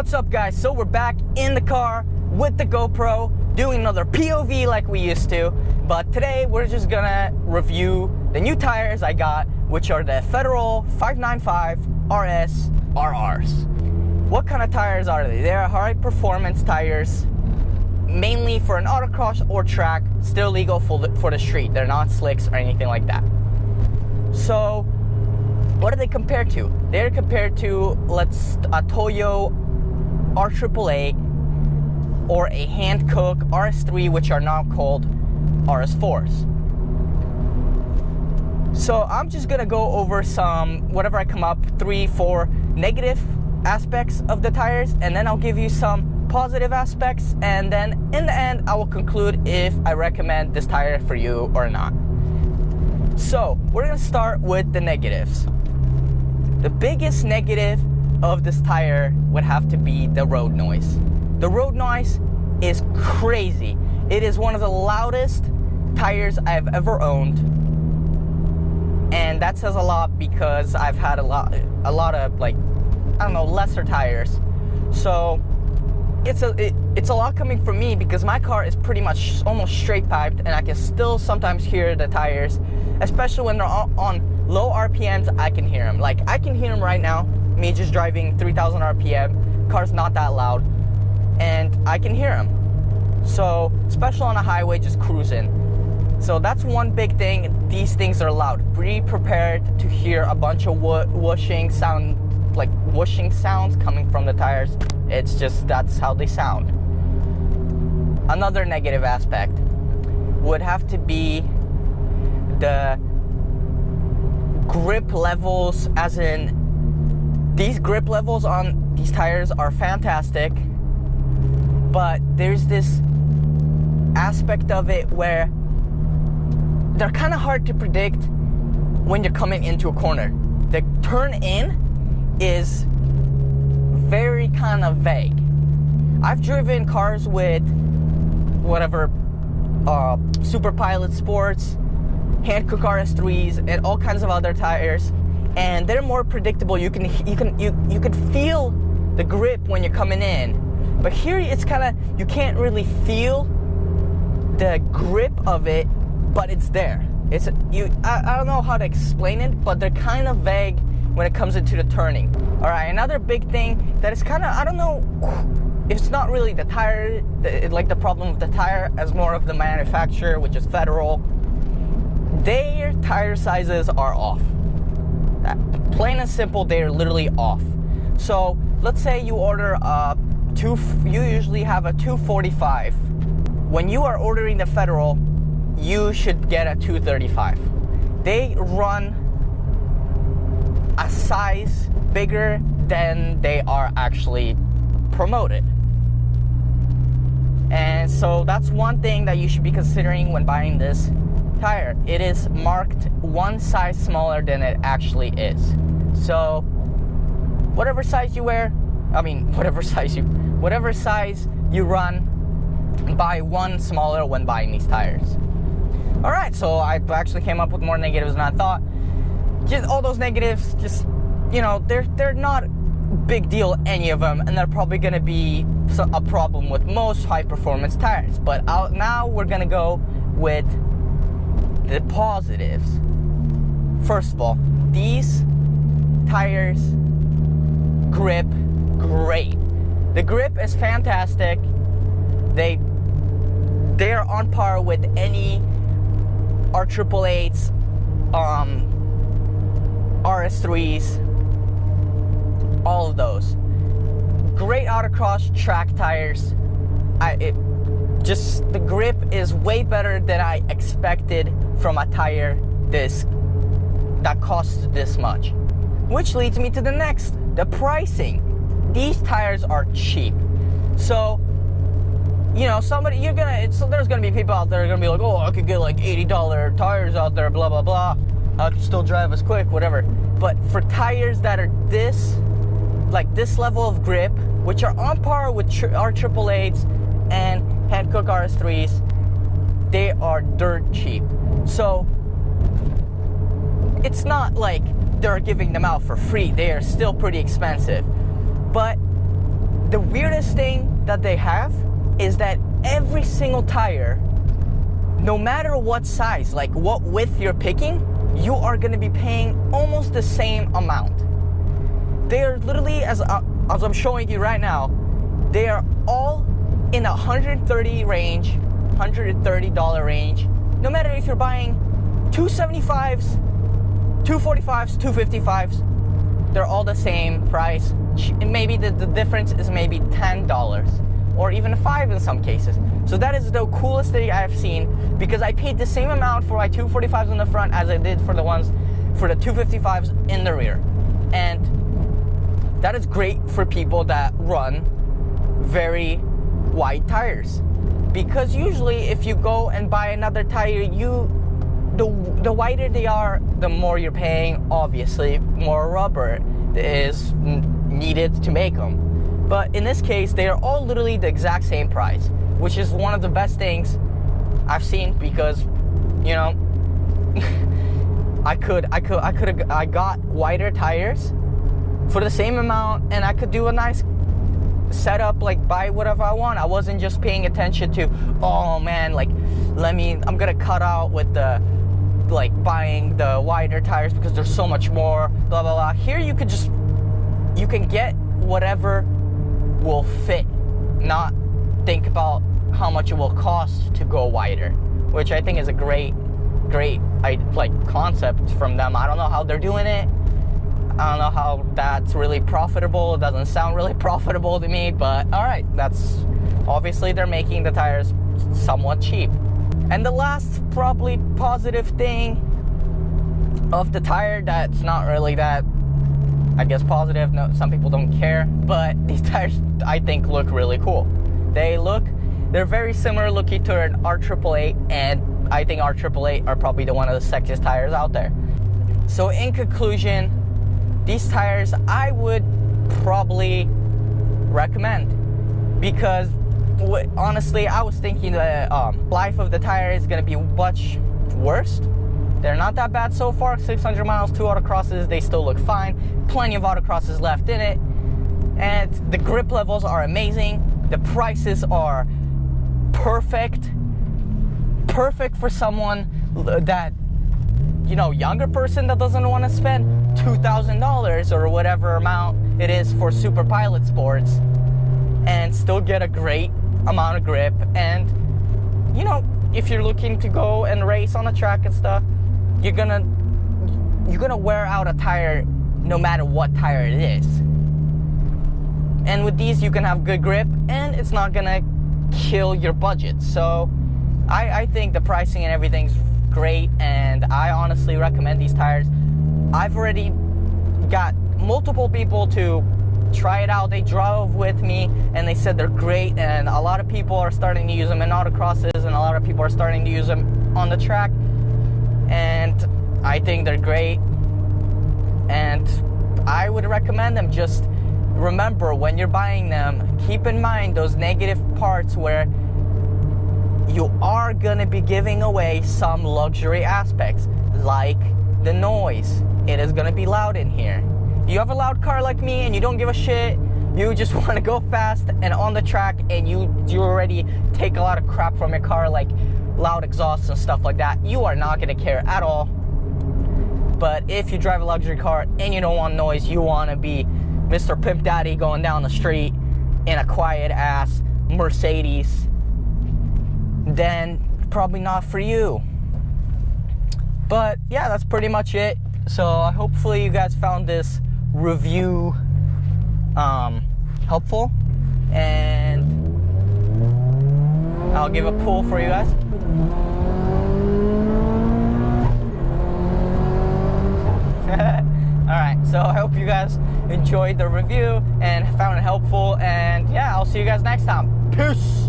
What's up, guys? So we're back in the car with the GoPro doing another POV like we used to, but today we're just gonna review the new tires I got, which are the Federal 595 RS RRs. What kind of tires are they? They're high performance tires, mainly for an autocross or track, still legal for the street. They're not slicks or anything like that. So what are they compared to? They're compared to a Toyo R888 or a Hankook RS3, which are now called RS4s. So I'm just gonna go over some, whatever I come up, 3-4 negative aspects of the tires, and then I'll give you some positive aspects, and then in the end I will conclude if I recommend this tire for you or not. So we're gonna start with the negatives. The biggest negative of this tire would have to be the road noise. The road noise is crazy. It is one of the loudest tires I've ever owned, and that says a lot because I've had a lot of, like, I don't know, lesser tires. So it's a lot coming from me because my car is pretty much almost straight piped, and I can still sometimes hear the tires, especially when they're on low RPMs. I can hear them. Like, I can hear them right now, me just driving 3,000 RPM, car's not that loud, and I can hear them. So, especially on a highway, just cruising. So that's one big thing. These things are loud. Be prepared to hear a bunch of whooshing sounds coming from the tires. It's just, that's how they sound. Another negative aspect would have to be the grip levels, as in these grip levels on these tires are fantastic, but there's this aspect of it where they're kind of hard to predict when you're coming into a corner. The turn in is very kind of vague. I've driven cars with whatever Super Pilot Sports, Hankook RS3s, and all kinds of other tires, and they're more predictable. You can feel the grip when you're coming in, but here it's kind of, you can't really feel the grip of it, but it's there. I don't know how to explain it, but they're kind of vague when it comes into the turning. All right, another big thing that is kind of, I don't know, it's not really the tire, like the problem of the tire, as more of the manufacturer, which is Federal. Their tire sizes are off. Plain and simple, they're literally off. So let's say you order you usually have a 245. When you are ordering the Federal, you should get a 235. They run a size bigger than they are actually promoted. And so that's one thing that you should be considering when buying this tire. It is marked one size smaller than it actually is. So whatever size you run, buy one smaller when buying these tires. All right, so I actually came up with more negatives than I thought. Just all those negatives, just, you know, they're not big deal, any of them, and they're probably gonna be a problem with most high performance tires. But now we're gonna go with the positives. First of all, these tires grip great. The grip is fantastic. They are on par with any R888s, RS3s, all of those. Great autocross track tires. The grip is way better than I expected from a tire that costs this much. Which leads me to the next, the pricing. These tires are cheap. So, you know, there's gonna be people out there that are gonna be like, oh, I could get like $80 tires out there, blah, blah, blah. I can still drive as quick, whatever. But for tires that are this level of grip, which are on par with R888s and Hankook RS3s, they are dirt cheap. So it's not like they're giving them out for free. They are still pretty expensive. But the weirdest thing that they have is that every single tire, no matter what size, like what width you're picking, you are going to be paying almost the same amount. They are literally, as I'm showing you right now, they are all in a $130 range. No matter if you're buying 275s, 245s, 255s, they're all the same price. And maybe the difference is maybe $10 or even $5 in some cases. So that is the coolest thing I've seen, because I paid the same amount for my 245s in the front as I did for the 255s in the rear. And that is great for people that run very wide tires, because usually if you go and buy another tire, the wider they are, the more you're paying. Obviously, more rubber is needed to make them. But in this case, they are all literally the exact same price, which is one of the best things I've seen, because, you know, I got wider tires for the same amount, and I could do a nice setup, like buy whatever I want. I wasn't just paying attention to, oh man, like I'm gonna cut out with the buying the wider tires because there's so much more, blah blah blah. Here you can get whatever will fit, not think about how much it will cost to go wider, which I think is a great concept from them. I don't know how they're doing it. I don't know how that's really profitable. It doesn't sound really profitable to me, but all right, that's obviously they're making the tires somewhat cheap. And the last probably positive thing of the tire that's not really that, I guess, positive, no, some people don't care, but these tires I think look really cool. They're very similar looking to an R888, and I think R888 are probably one of the sexiest tires out there. So in conclusion, these tires I would probably recommend, because honestly I was thinking the life of the tire is going to be much worse. They're not that bad so far. 600 miles, 2 autocrosses, they still look fine. Plenty of autocrosses left in it, and the grip levels are amazing. The prices are perfect for someone that, you know, younger person that doesn't want to spend $2,000 or whatever amount it is for Super Pilot Sports and still get a great amount of grip. And, you know, if you're looking to go and race on a track and stuff, you're gonna wear out a tire no matter what tire it is. And with these you can have good grip and it's not gonna kill your budget. So I think the pricing and everything's great, and I honestly recommend these tires. I've already got multiple people to try it out. They drove with me and they said they're great, and a lot of people are starting to use them in autocrosses, and a lot of people are starting to use them on the track, and I think they're great and I would recommend them. Just remember, when you're buying them, keep in mind those negative parts where you are gonna be giving away some luxury aspects, like the noise. It is gonna be loud in here. You have a loud car like me and you don't give a shit, you just want to go fast and on the track, and you already take a lot of crap from your car, like loud exhausts and stuff like that, you are not gonna care at all. But if you drive a luxury car and you don't want noise, you want to be Mr. Pimp Daddy going down the street in a quiet ass Mercedes, then probably not for you. But yeah, that's pretty much it. So hopefully you guys found this review helpful, and I'll give a pull for you guys. Alright, so I hope you guys enjoyed the review and found it helpful, and yeah, I'll see you guys next time. Peace!